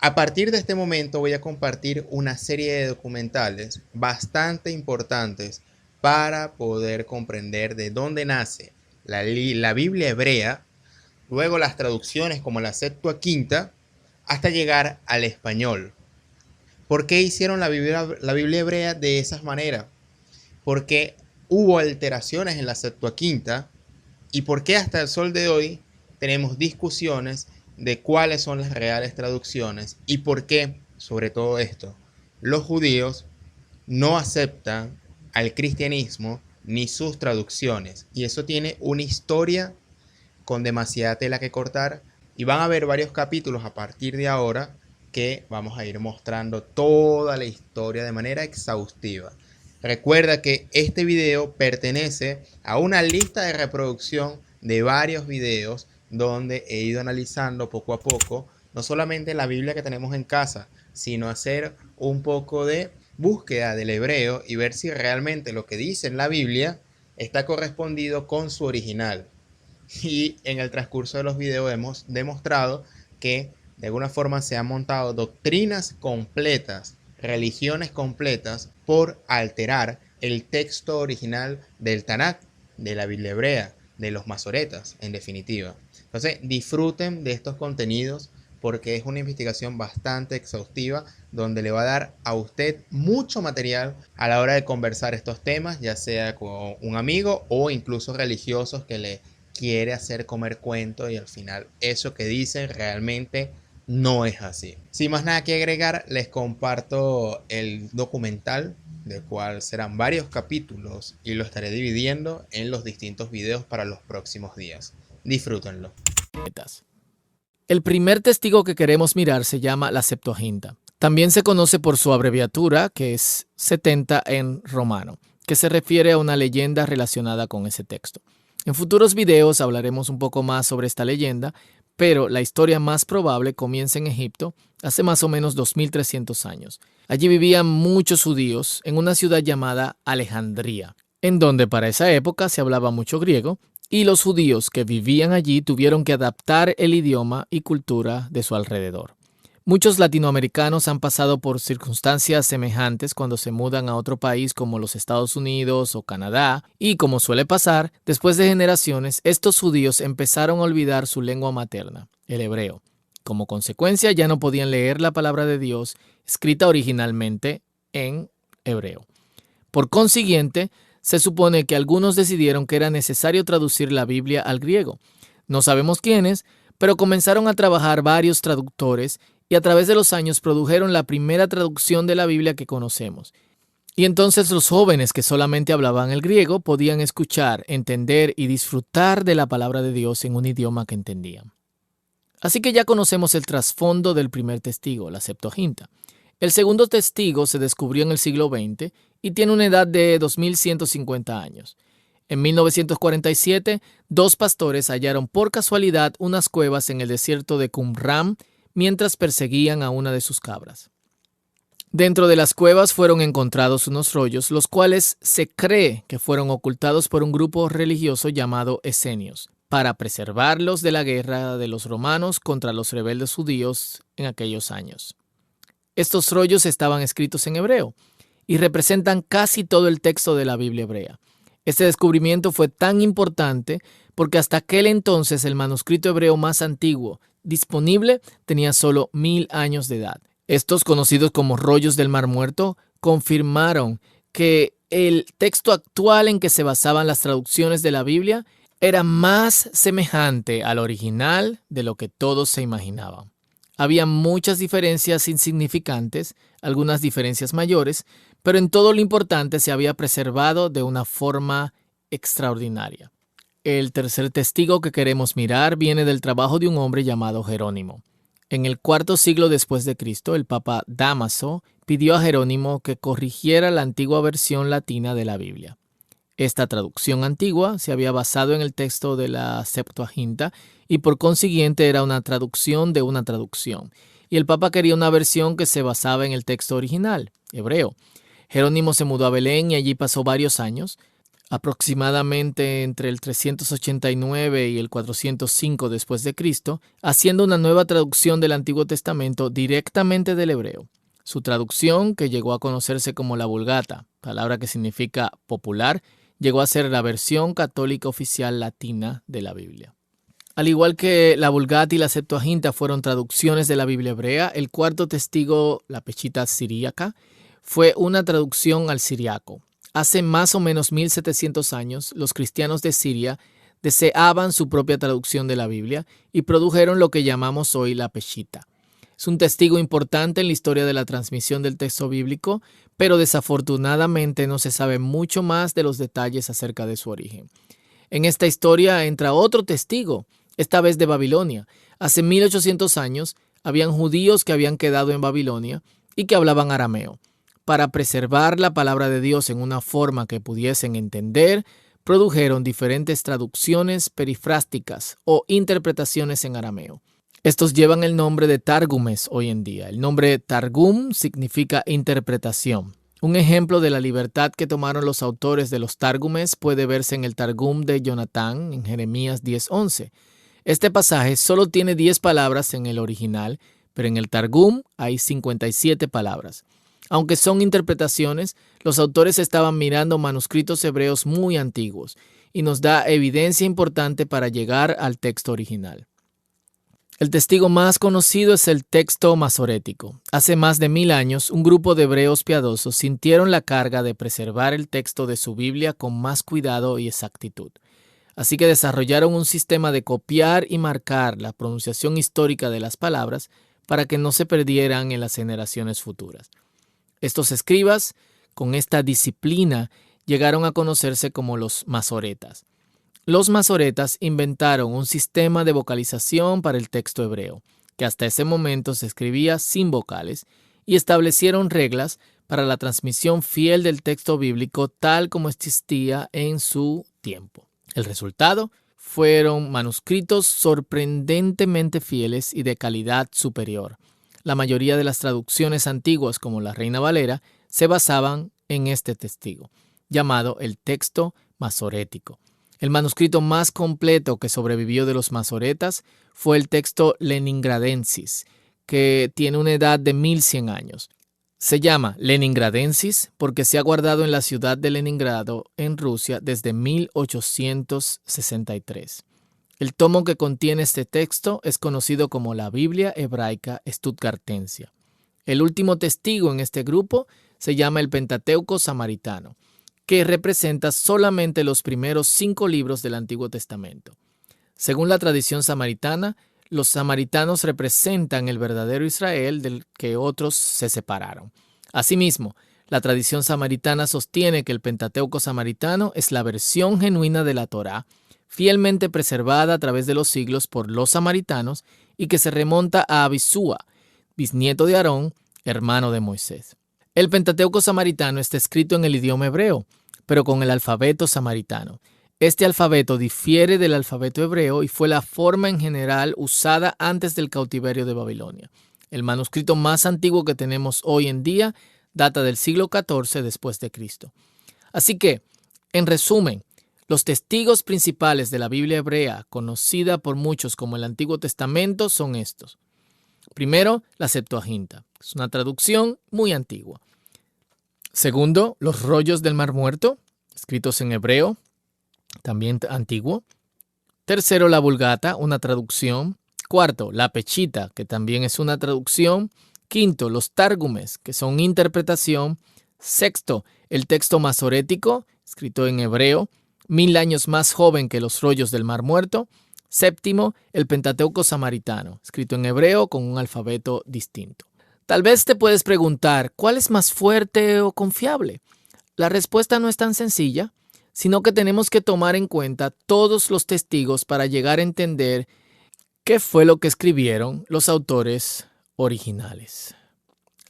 A partir de este momento voy a compartir una serie de documentales bastante importantes para poder comprender de dónde nace la Biblia hebrea, luego las traducciones como la Septuaginta, hasta llegar al español. ¿Por qué hicieron la Biblia hebrea de esas maneras? Porque hubo alteraciones en la Septuaginta y por qué hasta el sol de hoy tenemos discusiones de cuáles son las reales traducciones y por qué, sobre todo esto, los judíos no aceptan al cristianismo ni sus traducciones. Y eso tiene una historia con demasiada tela que cortar y van a haber varios capítulos a partir de ahora que vamos a ir mostrando toda la historia de manera exhaustiva. Recuerda que este video pertenece a una lista de reproducción de varios videos donde he ido analizando poco a poco no solamente la Biblia que tenemos en casa, sino hacer un poco de búsqueda del hebreo y ver si realmente lo que dice en la Biblia está correspondido con su original. Y en el transcurso de los videos hemos demostrado que de alguna forma se han montado doctrinas completas, religiones completas, por alterar el texto original del Tanakh, de la Biblia hebrea, de los masoretas, en definitiva. Entonces, disfruten de estos contenidos porque es una investigación bastante exhaustiva donde le va a dar a usted mucho material a la hora de conversar estos temas, ya sea con un amigo o incluso religiosos que le quiere hacer comer cuento y al final eso que dicen realmente no es así. Sin más nada que agregar, les comparto el documental, del cual serán varios capítulos y lo estaré dividiendo en los distintos videos para los próximos días. Disfrútenlo. El primer testigo que queremos mirar se llama la Septuaginta. También se conoce por su abreviatura, que es 70 en romano, que se refiere a una leyenda relacionada con ese texto. En futuros videos hablaremos un poco más sobre esta leyenda, pero la historia más probable comienza en Egipto hace más o menos 2300 años. Allí vivían muchos judíos en una ciudad llamada Alejandría, en donde para esa época se hablaba mucho griego, y los judíos que vivían allí tuvieron que adaptar el idioma y cultura de su alrededor. Muchos latinoamericanos han pasado por circunstancias semejantes cuando se mudan a otro país como los Estados Unidos o Canadá, y como suele pasar, después de generaciones, estos judíos empezaron a olvidar su lengua materna, el hebreo. Como consecuencia, ya no podían leer la palabra de Dios escrita originalmente en hebreo. Por consiguiente, se supone que algunos decidieron que era necesario traducir la Biblia al griego. No sabemos quiénes, pero comenzaron a trabajar varios traductores y a través de los años produjeron la primera traducción de la Biblia que conocemos. Y entonces los jóvenes que solamente hablaban el griego podían escuchar, entender y disfrutar de la palabra de Dios en un idioma que entendían. Así que ya conocemos el trasfondo del primer testigo, la Septuaginta. El segundo testigo se descubrió en el siglo XX y tiene una edad de 2150 años. En 1947, dos pastores hallaron por casualidad unas cuevas en el desierto de Qumran mientras perseguían a una de sus cabras. Dentro de las cuevas fueron encontrados unos rollos, los cuales se cree que fueron ocultados por un grupo religioso llamado esenios, para preservarlos de la guerra de los romanos contra los rebeldes judíos en aquellos años. Estos rollos estaban escritos en hebreo y representan casi todo el texto de la Biblia hebrea. Este descubrimiento fue tan importante porque hasta aquel entonces el manuscrito hebreo más antiguo disponible tenía solo 1000 años de edad. Estos, conocidos como rollos del Mar Muerto, confirmaron que el texto actual en que se basaban las traducciones de la Biblia era más semejante al original de lo que todos se imaginaban. Había muchas diferencias insignificantes, algunas diferencias mayores, pero en todo lo importante se había preservado de una forma extraordinaria. El tercer testigo que queremos mirar viene del trabajo de un hombre llamado Jerónimo. En el IV siglo después de Cristo, el Papa Dámaso pidió a Jerónimo que corrigiera la antigua versión latina de la Biblia. Esta traducción antigua se había basado en el texto de la Septuaginta y por consiguiente era una traducción de una traducción. Y el Papa quería una versión que se basaba en el texto original, hebreo. Jerónimo se mudó a Belén y allí pasó varios años. aproximadamente entre el 389 y el 405 después de Cristo, haciendo una nueva traducción del Antiguo Testamento directamente del hebreo. Su traducción, que llegó a conocerse como la Vulgata, palabra que significa popular, llegó a ser la versión católica oficial latina de la Biblia. Al igual que la Vulgata y la Septuaginta fueron traducciones de la Biblia hebrea, el cuarto testigo, la Peshitta siríaca, fue una traducción al siriaco. Hace más o menos 1700 años, los cristianos de Siria deseaban su propia traducción de la Biblia y produjeron lo que llamamos hoy la Peshitta. Es un testigo importante en la historia de la transmisión del texto bíblico, pero desafortunadamente no se sabe mucho más de los detalles acerca de su origen. En esta historia entra otro testigo, esta vez de Babilonia. Hace 1800 años habían judíos que habían quedado en Babilonia y que hablaban arameo. Para preservar la palabra de Dios en una forma que pudiesen entender, produjeron diferentes traducciones perifrásticas o interpretaciones en arameo. Estos llevan el nombre de Targumes hoy en día. El nombre Targum significa interpretación. Un ejemplo de la libertad que tomaron los autores de los Targumes puede verse en el Targum de Jonatán en Jeremías 10:11. Este pasaje solo tiene 10 palabras en el original, pero en el Targum hay 57 palabras. Aunque son interpretaciones, los autores estaban mirando manuscritos hebreos muy antiguos y nos da evidencia importante para llegar al texto original. El testigo más conocido es el texto masorético. Hace más de 1000 años, un grupo de hebreos piadosos sintieron la carga de preservar el texto de su Biblia con más cuidado y exactitud. Así que desarrollaron un sistema de copiar y marcar la pronunciación histórica de las palabras para que no se perdieran en las generaciones futuras. Estos escribas, con esta disciplina, llegaron a conocerse como los masoretas. Los masoretas inventaron un sistema de vocalización para el texto hebreo, que hasta ese momento se escribía sin vocales, y establecieron reglas para la transmisión fiel del texto bíblico tal como existía en su tiempo. El resultado fueron manuscritos sorprendentemente fieles y de calidad superior. La mayoría de las traducciones antiguas, como la Reina Valera, se basaban en este testigo, llamado el texto masorético. El manuscrito más completo que sobrevivió de los masoretas fue el texto Leningradensis, que tiene una edad de 1100 años. Se llama Leningradensis porque se ha guardado en la ciudad de Leningrado, en Rusia, desde 1863. El tomo que contiene este texto es conocido como la Biblia hebraica stuttgartensia. El último testigo en este grupo se llama el Pentateuco samaritano, que representa solamente los primeros 5 libros del Antiguo Testamento. Según la tradición samaritana, los samaritanos representan el verdadero Israel del que otros se separaron. Asimismo, la tradición samaritana sostiene que el Pentateuco samaritano es la versión genuina de la Torá, fielmente preservada a través de los siglos por los samaritanos y que se remonta a Abisúa, bisnieto de Aarón, hermano de Moisés. El Pentateuco samaritano está escrito en el idioma hebreo, pero con el alfabeto samaritano. Este alfabeto difiere del alfabeto hebreo y fue la forma en general usada antes del cautiverio de Babilonia. El manuscrito más antiguo que tenemos hoy en día data del siglo XIV después de Cristo. Así que, en resumen, los testigos principales de la Biblia hebrea, conocida por muchos como el Antiguo Testamento, son estos. Primero, la Septuaginta. Es una traducción muy antigua. Segundo, los rollos del Mar Muerto, escritos en hebreo, también antiguo. Tercero, la Vulgata, una traducción. Cuarto, la Peshitta, que también es una traducción. Quinto, los Targumes, que son interpretación. Sexto, el texto masorético, escrito en hebreo, 1000 años más joven que los rollos del Mar Muerto. Séptimo, el Pentateuco samaritano, escrito en hebreo con un alfabeto distinto. Tal vez te puedes preguntar, ¿cuál es más fuerte o confiable? La respuesta no es tan sencilla, sino que tenemos que tomar en cuenta todos los testigos para llegar a entender qué fue lo que escribieron los autores originales.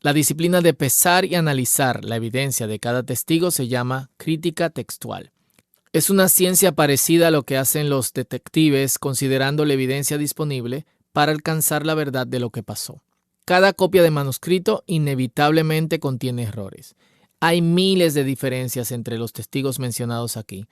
La disciplina de pesar y analizar la evidencia de cada testigo se llama crítica textual. Es una ciencia parecida a lo que hacen los detectives considerando la evidencia disponible para alcanzar la verdad de lo que pasó. Cada copia de manuscrito inevitablemente contiene errores. Hay miles de diferencias entre los testigos mencionados aquí,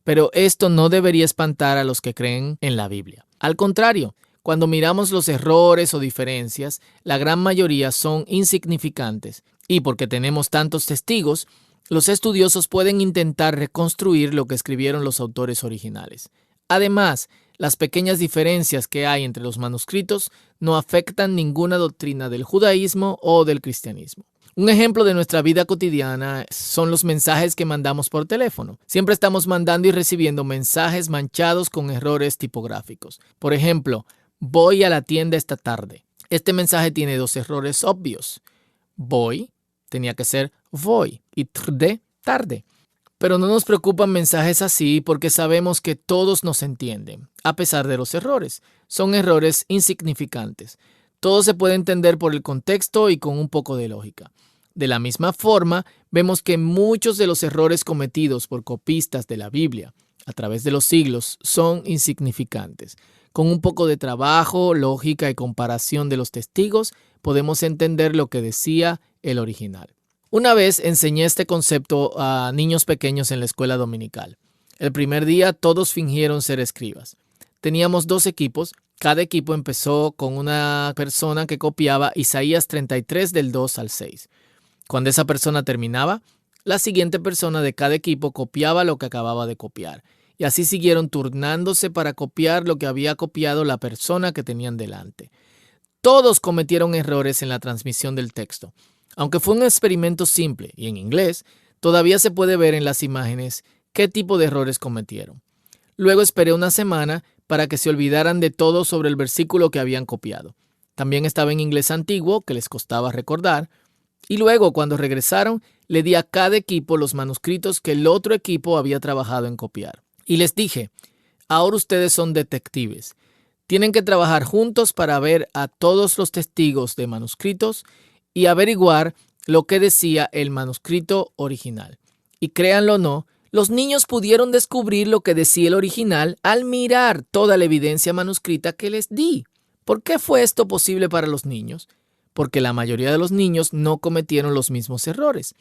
pero esto no debería espantar a los que creen en la Biblia. Al contrario, cuando miramos los errores o diferencias, la gran mayoría son insignificantes y porque tenemos tantos testigos, los estudiosos pueden intentar reconstruir lo que escribieron los autores originales. Además, las pequeñas diferencias que hay entre los manuscritos no afectan ninguna doctrina del judaísmo o del cristianismo. Un ejemplo de nuestra vida cotidiana son los mensajes que mandamos por teléfono. Siempre estamos mandando y recibiendo mensajes manchados con errores tipográficos. Por ejemplo, voy a la tienda esta tarde. Este mensaje tiene dos errores obvios. Voy tenía que ser voy y tarde. Pero no nos preocupan mensajes así porque sabemos que todos nos entienden, a pesar de los errores. Son errores insignificantes. Todo se puede entender por el contexto y con un poco de lógica. De la misma forma, vemos que muchos de los errores cometidos por copistas de la Biblia a través de los siglos son insignificantes. Con un poco de trabajo, lógica y comparación de los testigos, podemos entender lo que decía el original. Una vez enseñé este concepto a niños pequeños en la escuela dominical. El primer día todos fingieron ser escribas. Teníamos 2 equipos. Cada equipo empezó con una persona que copiaba Isaías 33 del 2 al 6. Cuando esa persona terminaba, la siguiente persona de cada equipo copiaba lo que acababa de copiar. Y así siguieron turnándose para copiar lo que había copiado la persona que tenían delante. Todos cometieron errores en la transmisión del texto. Aunque fue un experimento simple y en inglés, todavía se puede ver en las imágenes qué tipo de errores cometieron. Luego esperé una semana para que se olvidaran de todo sobre el versículo que habían copiado. También estaba en inglés antiguo, que les costaba recordar. Y luego, cuando regresaron, le di a cada equipo los manuscritos que el otro equipo había trabajado en copiar. Y les dije, ahora ustedes son detectives. Tienen que trabajar juntos para ver a todos los testigos de manuscritos y averiguar lo que decía el manuscrito original. Y créanlo o no, los niños pudieron descubrir lo que decía el original al mirar toda la evidencia manuscrita que les di. ¿Por qué fue esto posible para los niños? Porque la mayoría de los niños no cometieron los mismos errores.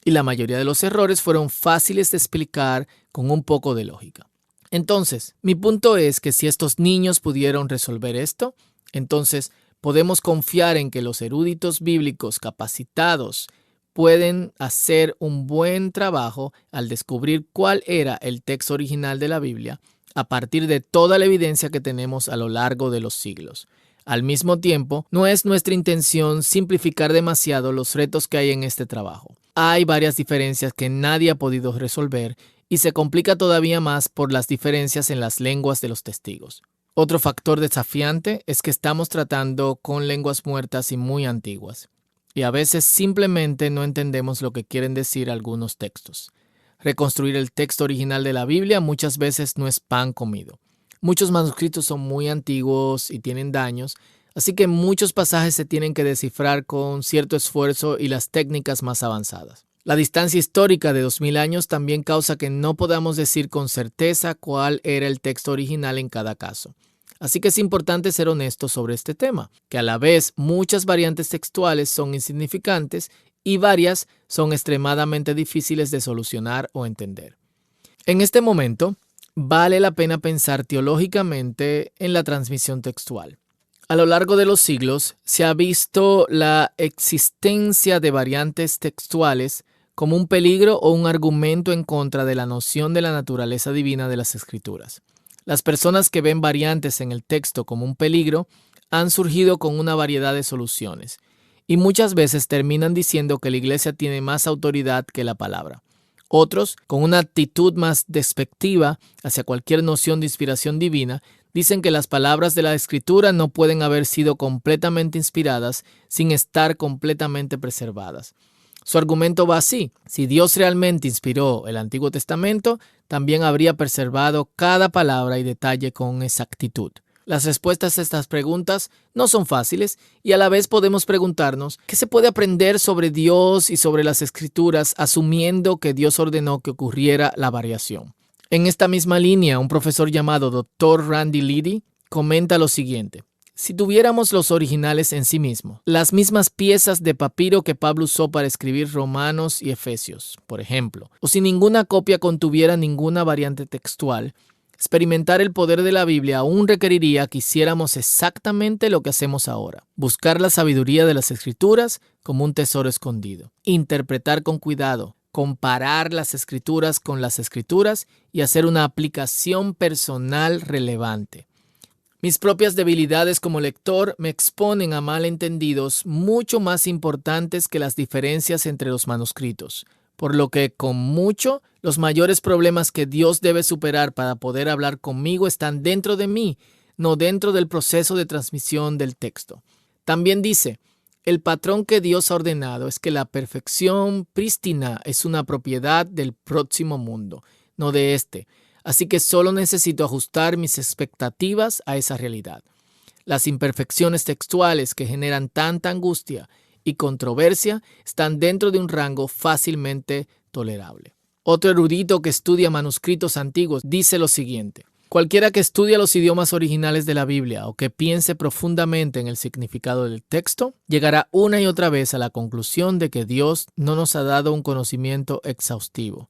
Y la mayoría de los errores fueron fáciles de explicar con un poco de lógica. Entonces, mi punto es que si estos niños pudieron resolver esto, entonces podemos confiar en que los eruditos bíblicos capacitados pueden hacer un buen trabajo al descubrir cuál era el texto original de la Biblia a partir de toda la evidencia que tenemos a lo largo de los siglos. Al mismo tiempo, no es nuestra intención simplificar demasiado los retos que hay en este trabajo. Hay varias diferencias que nadie ha podido resolver y se complica todavía más por las diferencias en las lenguas de los testigos. Otro factor desafiante es que estamos tratando con lenguas muertas y muy antiguas, y a veces simplemente no entendemos lo que quieren decir algunos textos. Reconstruir el texto original de la Biblia muchas veces no es pan comido. Muchos manuscritos son muy antiguos y tienen daños, así que muchos pasajes se tienen que descifrar con cierto esfuerzo y las técnicas más avanzadas. La distancia histórica de 2000 años también causa que no podamos decir con certeza cuál era el texto original en cada caso. Así que es importante ser honestos sobre este tema, que a la vez muchas variantes textuales son insignificantes y varias son extremadamente difíciles de solucionar o entender. En este momento, vale la pena pensar teológicamente en la transmisión textual. A lo largo de los siglos se ha visto la existencia de variantes textuales como un peligro o un argumento en contra de la noción de la naturaleza divina de las Escrituras. Las personas que ven variantes en el texto como un peligro han surgido con una variedad de soluciones y muchas veces terminan diciendo que la iglesia tiene más autoridad que la palabra. Otros, con una actitud más despectiva hacia cualquier noción de inspiración divina, dicen que las palabras de la Escritura no pueden haber sido completamente inspiradas sin estar completamente preservadas. Su argumento va así: si Dios realmente inspiró el Antiguo Testamento, también habría preservado cada palabra y detalle con exactitud. Las respuestas a estas preguntas no son fáciles y a la vez podemos preguntarnos qué se puede aprender sobre Dios y sobre las Escrituras asumiendo que Dios ordenó que ocurriera la variación. En esta misma línea, un profesor llamado Dr. Randy Liddy comenta lo siguiente: Si tuviéramos los originales en sí mismos, las mismas piezas de papiro que Pablo usó para escribir Romanos y Efesios, por ejemplo, o si ninguna copia contuviera ninguna variante textual, experimentar el poder de la Biblia aún requeriría que hiciéramos exactamente lo que hacemos ahora: buscar la sabiduría de las Escrituras como un tesoro escondido, interpretar con cuidado, comparar las Escrituras con las Escrituras y hacer una aplicación personal relevante. Mis propias debilidades como lector me exponen a malentendidos mucho más importantes que las diferencias entre los manuscritos, por lo que con mucho, los mayores problemas que Dios debe superar para poder hablar conmigo están dentro de mí, no dentro del proceso de transmisión del texto. También dice: el patrón que Dios ha ordenado es que la perfección prístina es una propiedad del próximo mundo, no de este. Así que solo necesito ajustar mis expectativas a esa realidad. Las imperfecciones textuales que generan tanta angustia y controversia están dentro de un rango fácilmente tolerable. Otro erudito que estudia manuscritos antiguos dice lo siguiente: cualquiera que estudie los idiomas originales de la Biblia o que piense profundamente en el significado del texto, llegará una y otra vez a la conclusión de que Dios no nos ha dado un conocimiento exhaustivo.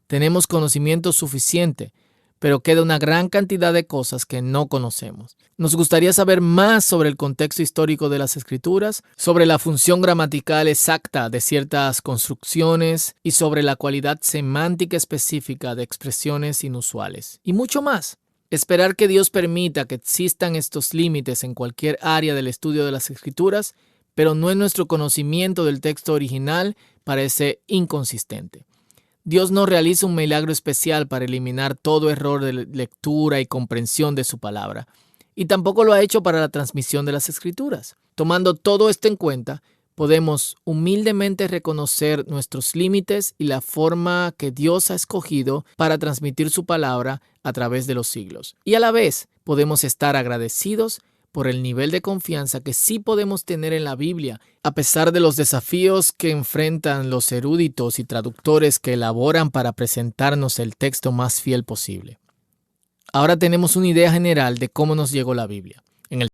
Tenemos conocimiento suficiente, pero queda una gran cantidad de cosas que no conocemos. Nos gustaría saber más sobre el contexto histórico de las Escrituras, sobre la función gramatical exacta de ciertas construcciones y sobre la cualidad semántica específica de expresiones inusuales, y mucho más. Esperar que Dios permita que existan estos límites en cualquier área del estudio de las Escrituras, pero no en nuestro conocimiento del texto original, parece inconsistente. Dios no realiza un milagro especial para eliminar todo error de lectura y comprensión de su palabra, y tampoco lo ha hecho para la transmisión de las Escrituras. Tomando todo esto en cuenta, podemos humildemente reconocer nuestros límites y la forma que Dios ha escogido para transmitir su palabra a través de los siglos. Y a la vez, podemos estar agradecidos por el nivel de confianza que sí podemos tener en la Biblia, a pesar de los desafíos que enfrentan los eruditos y traductores que elaboran para presentarnos el texto más fiel posible. Ahora tenemos una idea general de cómo nos llegó la Biblia. En el